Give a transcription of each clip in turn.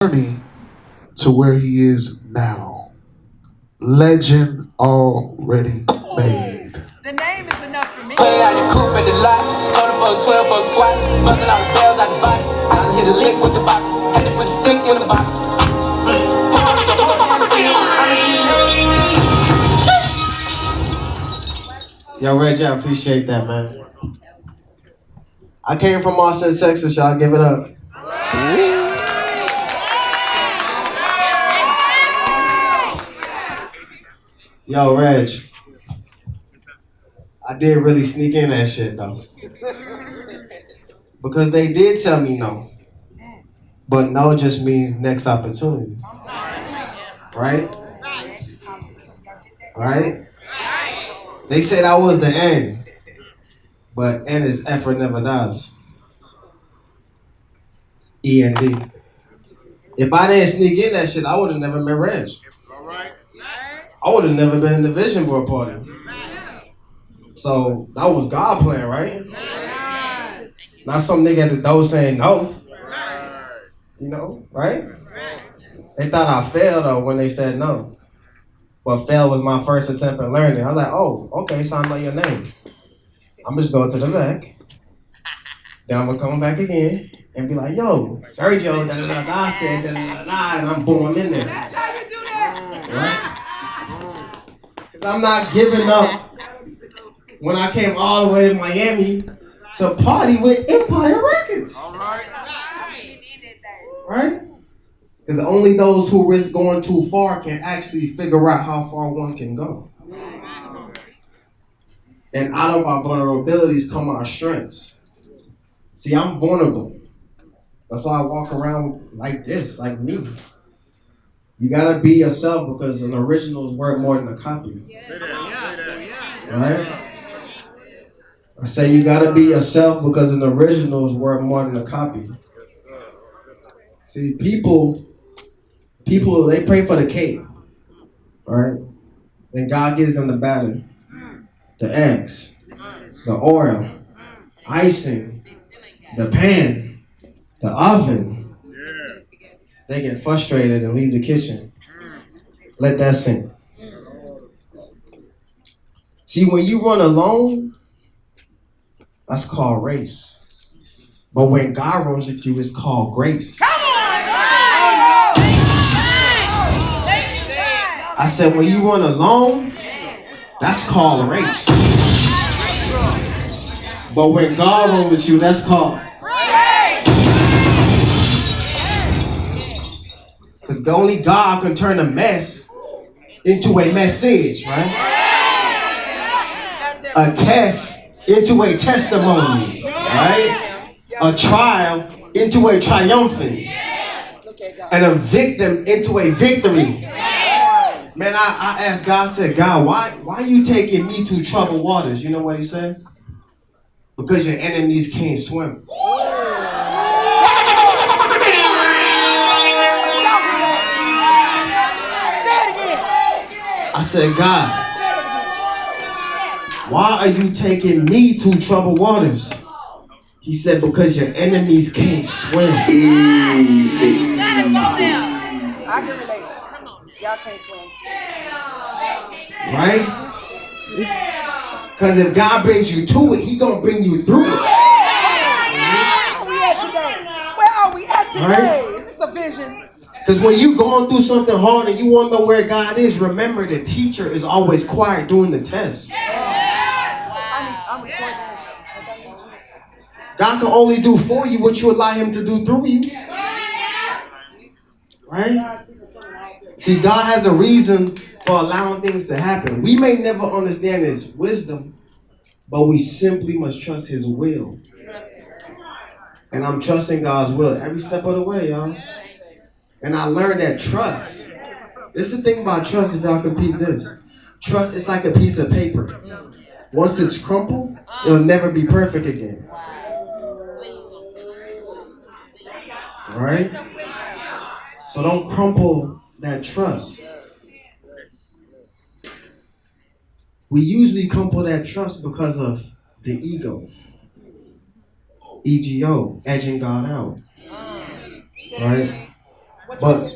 journey to where he is now. Legend already made. The name is enough for me. Play out the coupe at the lot, told him for a 12 buck swap, busting all the bells out the box. I just hit a lick with the box, had to put a stick in the box. Yo, Reggie, I appreciate that, man. I came from Austin, Texas, y'all. Give it up. Yo, Reg. I did really sneak in that shit, though. Because they did tell me no. But no just means next opportunity. Right? Right? They said I was the end. But end is effort never dies. E-N-D. If I didn't sneak in that shit, I would have never met Reg. I would have never been in the vision board party. So that was God plan, right? Not some nigga at the door saying no. You know, right? They thought I failed though when they said no. But fail was my first attempt at learning. I was like, oh, okay, so I know your name. I'm just going to the back. Then I'm gonna come back again and be like, yo, Sergio, da-da-da-da, said da-da-da-da, and I'm boom, I'm in there. That's how you do that. Right? Because I'm not giving up when I came all the way to Miami to party with Empire Records. Right? Because only those who risk going too far can actually figure out how far one can go. And out of our vulnerabilities come our strengths. See, I'm vulnerable. That's why I walk around like this, like me. You gotta be yourself because an original is worth more than a copy. Right? I say you gotta be yourself because an original is worth more than a copy. See, people, they pray for the cake, right? Then God gives them the batter, the eggs, the oil, icing, the pan, the oven. They get frustrated and leave the kitchen. Let that sink. See, when you run alone, that's called race. But when God runs with you, it's called grace. I said, when you run alone, that's called race. But when God runs with you, that's called grace. Because only God can turn a mess into a message, right? A test into a testimony, right? A trial into a triumphant. And a victim into a victory. Man, I asked God, I said, God, why are you taking me to troubled waters? You know what he said? Because your enemies can't swim. I said, God, why are you taking me to troubled waters? He said, because your enemies can't swim. Easy. I can relate. Y'all can't swim. Right? Because if God brings you to it, he gonna bring you through it. Where are we at today? Where are we at today? Right? It's a vision. Because when you going through something hard and you want to know where God is, remember the teacher is always quiet during the test. I'm recording. God can only do for you what you allow him to do through you. Right? See, God has a reason for allowing things to happen. We may never understand his wisdom, but we simply must trust his will. And I'm trusting God's will every step of the way, y'all. And I learned that trust. This is the thing about trust, if y'all can peep this. Trust is like a piece of paper. Once it's crumpled, it'll never be perfect again. Right? So don't crumple that trust. We usually crumple that trust because of the ego. EGO, edging God out. Right? But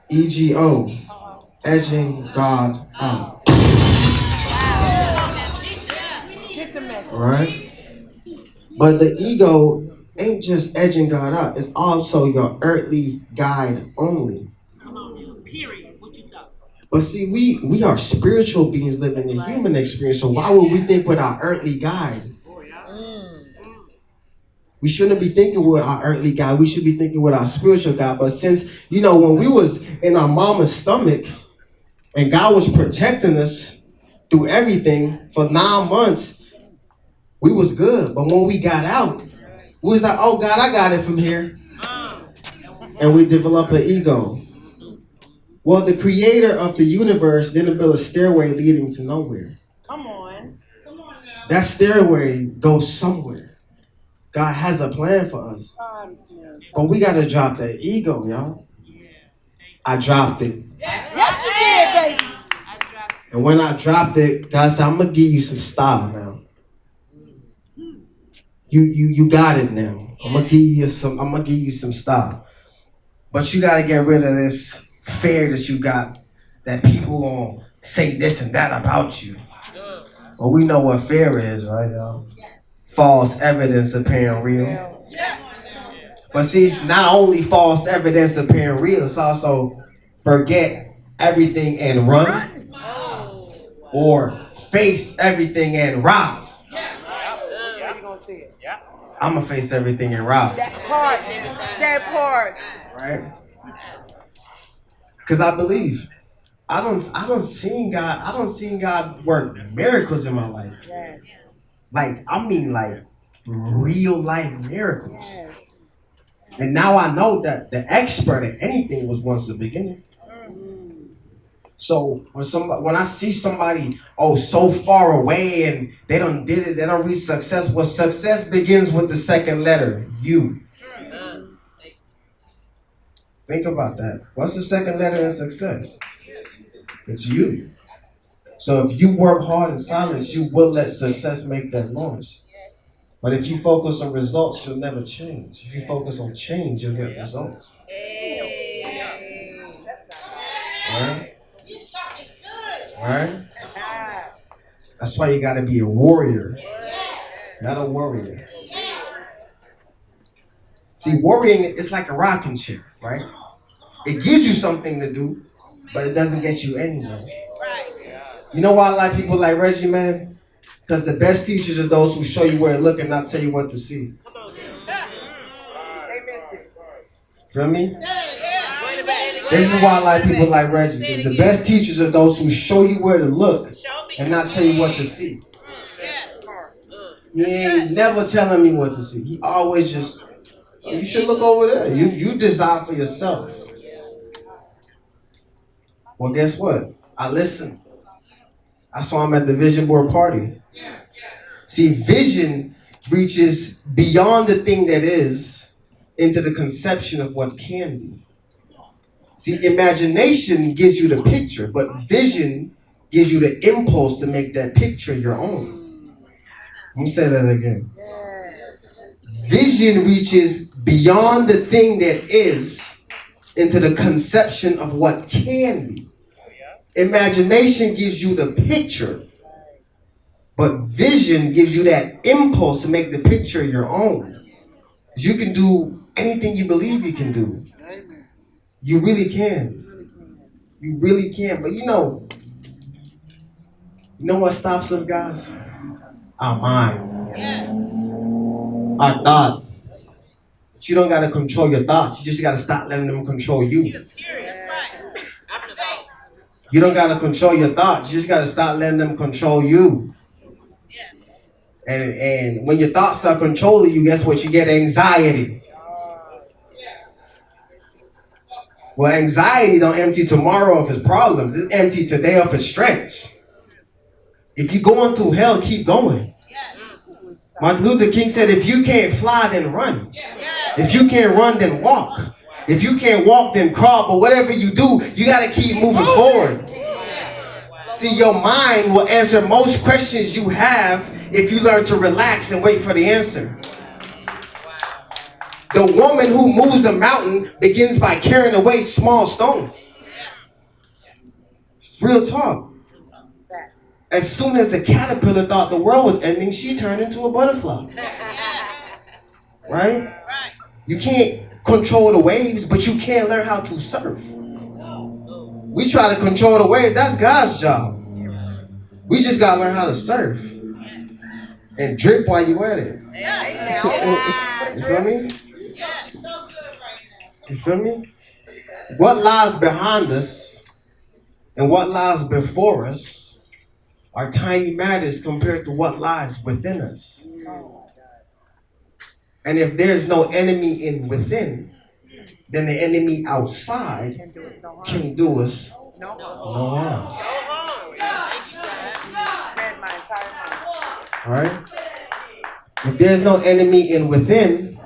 EGO, edging God out. Get the message. Right? But the ego ain't just edging God out, it's also your earthly guide only. But see, we are spiritual beings living a human experience, so why would we think with our earthly guide? We shouldn't be thinking with our earthly guide, we should be thinking with our spiritual guide. But since, when we was in our mama's stomach and God was protecting us through everything for 9 months, we was good. But when we got out, we was like, oh God, I got it from here. And we develop an ego. Well, the creator of the universe didn't build a stairway leading to nowhere. Come on. That stairway goes somewhere. God has a plan for us. But we got to drop that ego, y'all. I dropped it. Yes, you did, baby. And when I dropped it, God said, I'm going to give you some style now. You got it now. I'm going to give you some style. But you got to get rid of this fear that you got, that people will say this and that about you. Well, we know what fear is, right, y'all? False evidence appearing real. But see, it's not only false evidence appearing real, it's also forget everything and run, or face everything and rise. I'm going to face everything and rise. That part. Right? Because I believe. I don't seen God work miracles in my life. Yes. Like real life miracles. Yes. And now I know that the expert at anything was once the beginner. So when I see somebody so far away and they don't did it, they don't reach success. Well, success begins with the second letter, U. Think about that. What's the second letter in success? It's you. So if you work hard in silence, you will let success make that noise. But if you focus on results, you'll never change. If you focus on change, you'll get results. Right? Right? That's why you gotta be a warrior, not a warrior. See, worrying is like a rocking chair, right? It gives you something to do, but it doesn't get you anywhere. You know why a lot of people like Reggie, man? Because the best teachers are those who show you where to look and not tell you what to see. Feel me? This is why a lot of people like Reggie. Because the best teachers are those who show you where to look and not tell you what to see. He ain't never telling me what to see. He always just, you should look over there. You decide for yourself. Well, guess what? I listen. That's why I'm at the vision board party. See, vision reaches beyond the thing that is into the conception of what can be. See, imagination gives you the picture, but vision gives you the impulse to make that picture your own. Let me say that again. Vision reaches beyond the thing that is into the conception of what can be. Imagination gives you the picture, but vision gives you that impulse to make the picture your own. You can do anything you believe you can do. You really can. You really can. But you know what stops us, guys? Our mind. Our thoughts. But you don't got to control your thoughts. You just got to stop letting them control you. You don't got to control your thoughts. You just got to stop letting them control you. And when your thoughts start controlling you, guess what? You get anxiety. Well, anxiety don't empty tomorrow of its problems. It's empty today of its strengths. If you're going through hell, keep going. Martin Luther King said, if you can't fly, then run. If you can't run, then walk. If you can't walk, then crawl. But whatever you do, you got to keep moving forward. See, your mind will answer most questions you have if you learn to relax and wait for the answer. The woman who moves a mountain begins by carrying away small stones. Real talk. As soon as the caterpillar thought the world was ending, she turned into a butterfly. Right? You can't control the waves, but you can learn how to surf. We try to control the wave, that's God's job. We just gotta learn how to surf. And drip while you at it. You feel me? You feel me? What lies behind us and what lies before us are tiny matters compared to what lies within us. And if there's no enemy in within, then the enemy outside can do us no harm. Alright? If there's no enemy in within,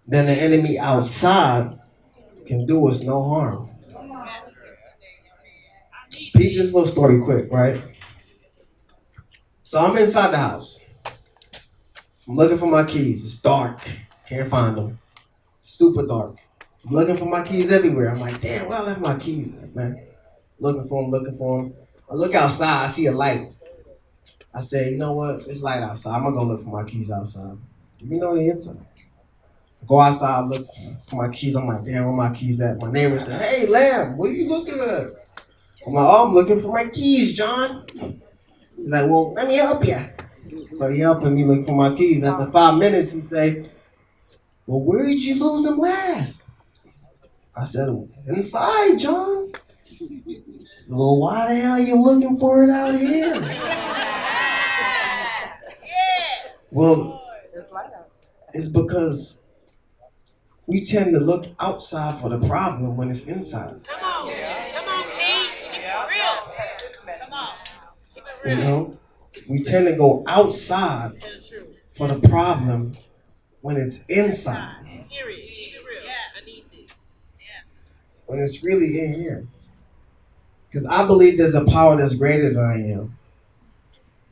then the enemy outside can do us no harm. Peep this little story quick, right? So I'm inside the house. I'm looking for my keys. It's dark. Can't find them. Super dark. I'm looking for my keys everywhere. I'm like, damn, where I left my keys at, man? Looking for them. I look outside. I see a light. I say, you know what? It's light outside. I'm going to go look for my keys outside. You know the inside. Go outside, look for my keys. I'm like, damn, where my keys at? My neighbor said, hey, Lamb, what are you looking at? I'm like, oh, I'm looking for my keys, John. He's like, well, let me help you. So he helping me look for my keys. After 5 minutes, he say, well, where did you lose them last? I said, inside, John. Well, why the hell are you looking for it out here? Well, it's because we tend to look outside for the problem when it's inside. Come on, King. Keep it real. Come on. Keep it real. You know, we tend to go outside for the problem when it's inside. Period. Keep it real. I need this. When it's really in here. Because I believe there's a power that's greater than I am,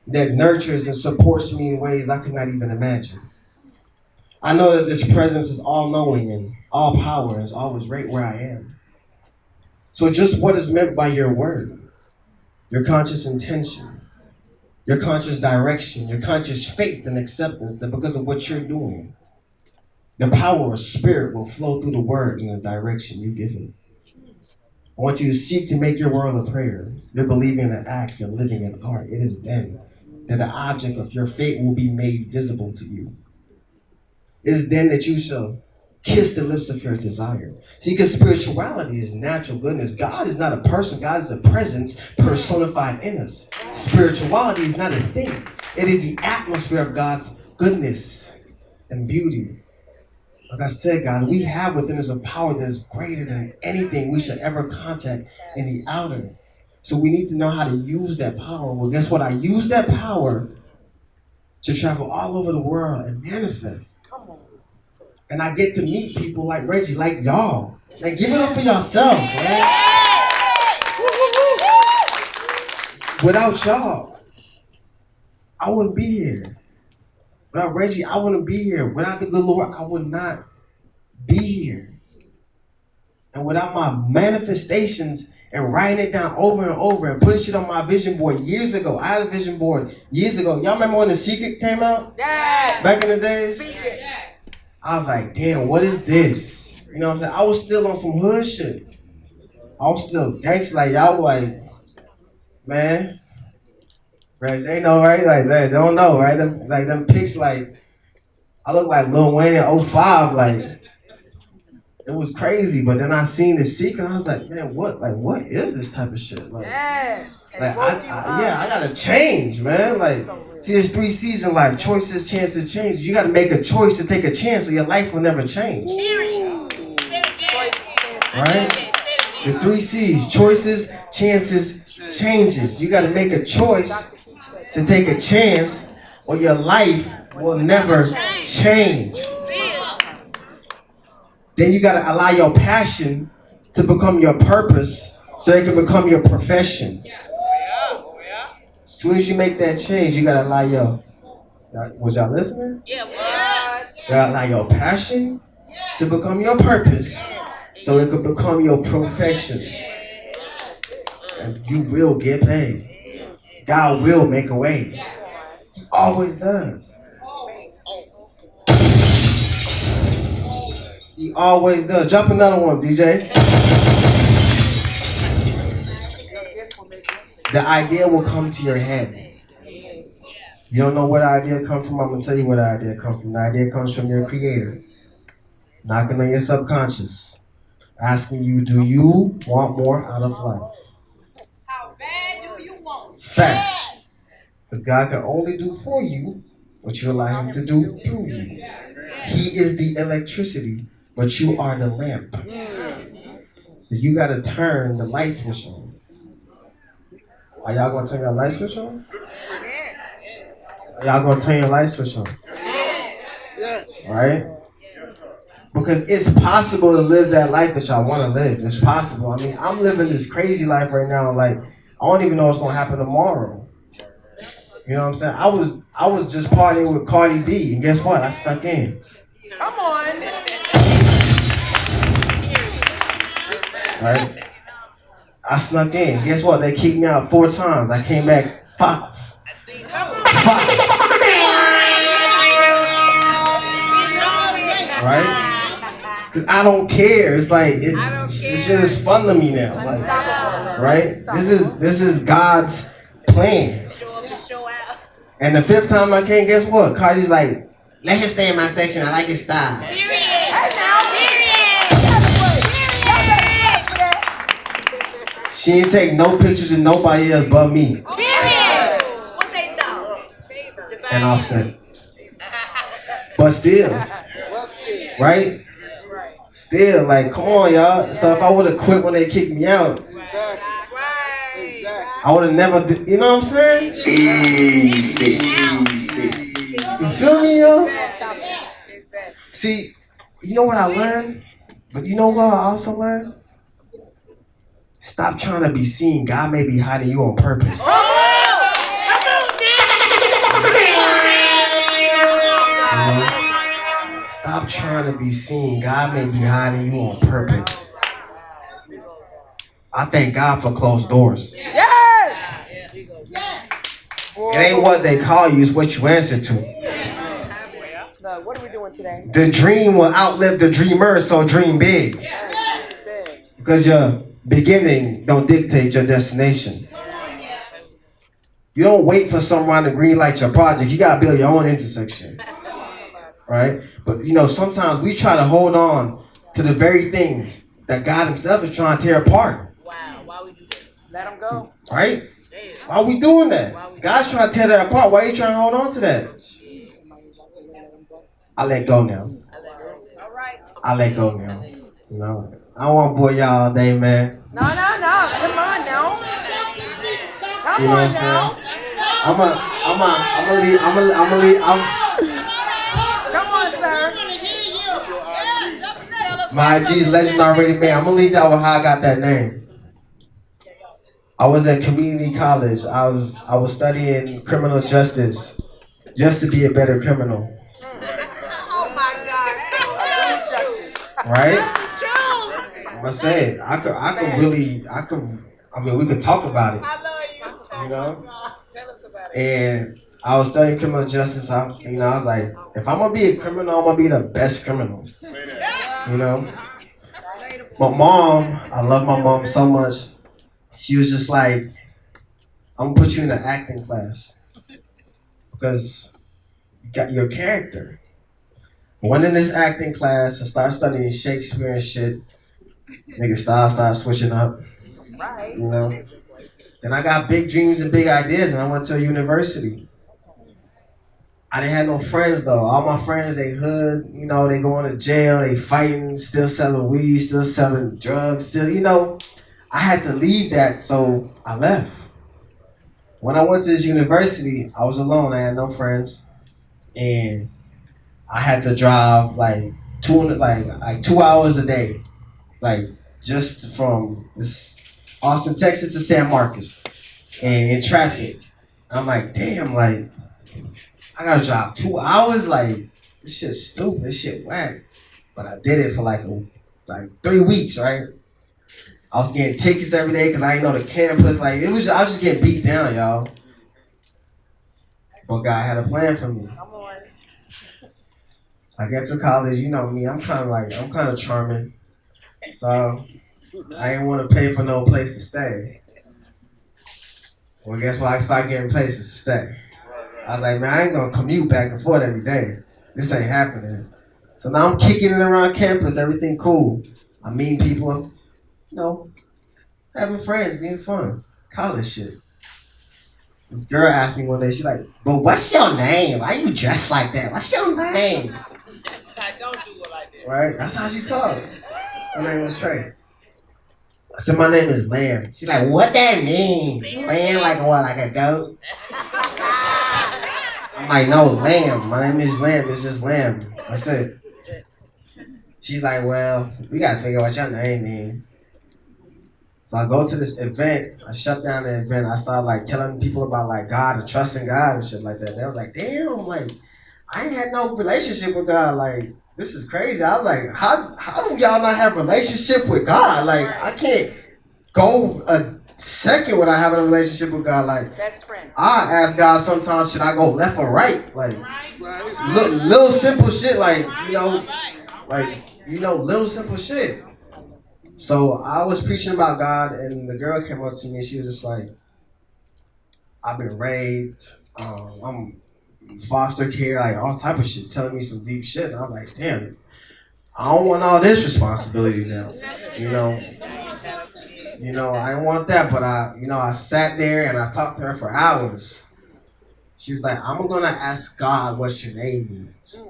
that nurtures and supports me in ways I could not even imagine. I know that this presence is all-knowing and all-power and is always right where I am. So just what is meant by your word, your conscious intention, your conscious direction, your conscious faith and acceptance that because of what you're doing, the power of spirit will flow through the word in the direction you give it. I want you to seek to make your world a prayer. You're believing in an act, you're living in art. It is then that the object of your faith will be made visible to you. It is then that you shall kiss the lips of your desire. See, because spirituality is natural goodness. God is not a person. God is a presence personified in us. Spirituality is not a thing. It is the atmosphere of God's goodness and beauty. Like I said, guys, we have within us a power that is greater than anything we should ever contact in the outer. So we need to know how to use that power. Well, guess what? I use that power to travel all over the world and manifest. And I get to meet people like Reggie, like y'all. Like, give it up for yourself, man. Without y'all, I wouldn't be here. Without Reggie, I wouldn't be here. Without the good Lord, I would not be here. And without my manifestations and writing it down over and over and putting shit on my vision board years ago. I had a vision board years ago. Y'all remember when The Secret came out? Yeah. Back in the days? I was like, damn, what is this? You know what I'm saying? I was still on some hood shit. I was still gangster, like y'all like, man. Right, they know, right? Like, they don't know, right? Them pics, like, I look like Lil Wayne in 05, like, it was crazy. But then I seen The Secret, and I was like, man, what is this type of shit? Like, I gotta change, man. Like, see, there's 3 C's in life: choices, chances, change. You gotta make a choice to take a chance, or your life will never change. Right? The 3 C's: choices, chances, changes. You gotta make a choice to take a chance, or your life will never change. Then you gotta allow your passion to become your purpose, so it can become your profession. As soon as you make that change, you gotta allow was y'all listening? Yeah. God allow your passion to become your purpose, so it could become your profession. And you will get paid. God will make a way. He always does. He always does. Jump another one, DJ. The idea will come to your head. You don't know where the idea comes from? I'm going to tell you where the idea comes from. The idea comes from your creator. Knocking on your subconscious. Asking you, do you want more out of life? How bad do you want? Facts. Because God can only do for you what you allow him to do through you. He is the electricity, but you are the lamp. So you got to turn the light switch on. Are y'all going to turn your light switch on? Are y'all going to turn your light switch on? Yes. Right? Because it's possible to live that life that y'all want to live. It's possible. I mean, I'm living this crazy life right now. Like, I don't even know what's going to happen tomorrow. You know what I'm saying? I was just partying with Cardi B, and guess what? I stuck in. Come on. Right? I snuck in. Guess what? They kicked me out 4 times. I came back 5. 5. Right? Because I don't care. It's like, it's just fun to me now. Like, right? This is God's plan. And the 5th time I came, guess what? Cardi's like, let him stay in my section. I like his style. She ain't take no pictures of nobody else but me. What they thought? And Offset. But still, right? Still, like, come on, y'all. So if I would have quit when they kicked me out, I would have never, you know what I'm saying? Easy. You feel me, yo? See, you know what I learned? But you know what I also learned? Stop trying to be seen. God may be hiding you on purpose. Stop trying to be seen. God may be hiding you on purpose. I thank God for closed doors. It ain't what they call you, it's what you answer to. No, what are we doing today? The dream will outlive the dreamer, so dream big. Because your beginning don't dictate your destination. You don't wait for someone to green light your project. You gotta build your own intersection. Right? But you know, sometimes we try to hold on to the very things that God himself is trying to tear apart. Wow, why would you do that? Let them go. Right? Why are we doing that? God's trying to tear that apart. Why are you trying to hold on to that? I let go now. I let go now. You know, I don't want to bore y'all all day, man. No. Come on now. Come You know what on I'm now. saying? I'm gonna leave. Come on, sir. My IG's legend already made. I'm gonna leave y'all with how I got that name. I was at community college. I was studying criminal justice just to be a better criminal. Oh my God. Right? I'm gonna say it. I mean, we could talk about it. I love you. You know? Tell us about it. And I was studying criminal justice. I was like, if I'm gonna be a criminal, I'm gonna be the best criminal. You know? My mom, I love my mom so much. She was just like, I'm gonna put you in an acting class because you got your character. Went in this acting class, I started studying Shakespeare and shit. Niggas started switching up. Right. You know? Then I got big dreams and big ideas, and I went to a university. I didn't have no friends though. All my friends, they hood, you know, they going to jail, they fighting, still selling weed, still selling drugs, still, you know. I had to leave that, so I left. When I went to this university, I was alone. I had no friends, and I had to drive like 2 hours a day, like just from this Austin, Texas to San Marcos, and in traffic. I'm like, damn, like I gotta drive 2 hours, like this shit's stupid, this shit whack. But I did it for like 3 weeks, right? I was getting tickets every day because I didn't know the campus. Like I was just getting beat down, y'all. But God had a plan for me. I get to college, you know me, I'm kind of charming. So I didn't want to pay for no place to stay. Well, guess what? I started getting places to stay. I was like, man, I ain't gonna commute back and forth every day. This ain't happening. So now I'm kicking it around campus, everything cool. I meet people, you know, having friends, being fun. College shit. This girl asked me one day, she's like, but what's your name? Why you dressed like that? What's your name? I don't do it like that. Right? That's how she talked. Her name was Trey. I said, my name is Lamb. She's like, what that mean? Lamb like what, like a goat? I'm like, no, Lamb. My name is Lamb. It's just Lamb. That's it. She's like, well, we gotta figure out what your name means. So I go to this event. I shut down the event. I started like telling people about like God and trusting God and shit like that. They was like, damn, like I ain't had no relationship with God. Like this is crazy. I was like, how do y'all not have a relationship with God? Like I can't go a second without having a relationship with God. Like Best friend. I ask God sometimes, should I go left or right? Like little simple shit. Like little simple shit. So I was preaching about God, and the girl came up to me, and she was just like, I've been raped, I'm in foster care, like all type of shit, telling me some deep shit. And I was like, damn, I don't want all this responsibility now, you know, I didn't want that, but I sat there and I talked to her for hours. She was like, I'm gonna ask God what your name means.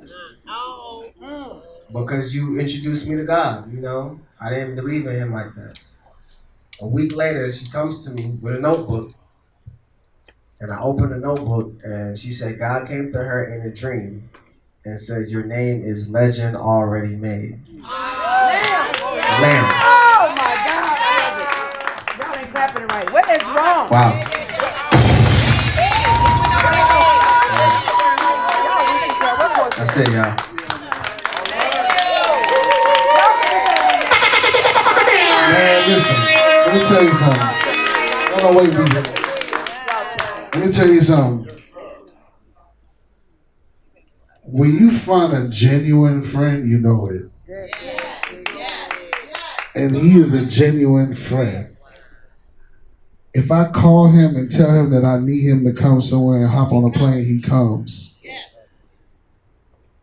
Because you introduced me to God, you know? I didn't believe in him like that. A week later, she comes to me with a notebook. And I opened the notebook and she said God came to her in a dream and said, your name is legend already made. Lamb. Oh my God. Y'all ain't clapping it right. What is wrong? Wow. That's it, y'all. Man, listen, let me tell you something. I don't know what you do. Let me tell you something. When you find a genuine friend, you know it. And he is a genuine friend. If I call him and tell him that I need him to come somewhere and hop on a plane, he comes.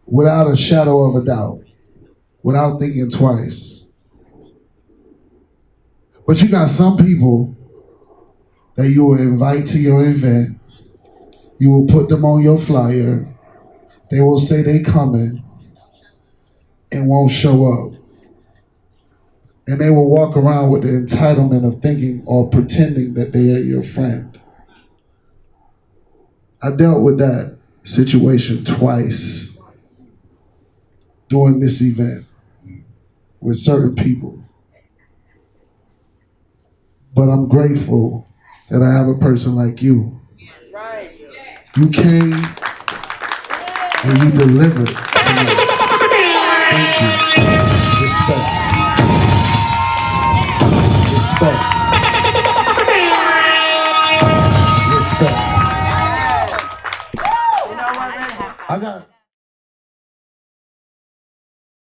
Without a shadow of a doubt. Without thinking twice. But you got some people that you will invite to your event. You will put them on your flyer. They will say they coming and won't show up. And they will walk around with the entitlement of thinking or pretending that they are your friend. I dealt with that situation twice during this event with certain people. But I'm grateful that I have a person like you. Right. You came and you delivered to me. Thank you.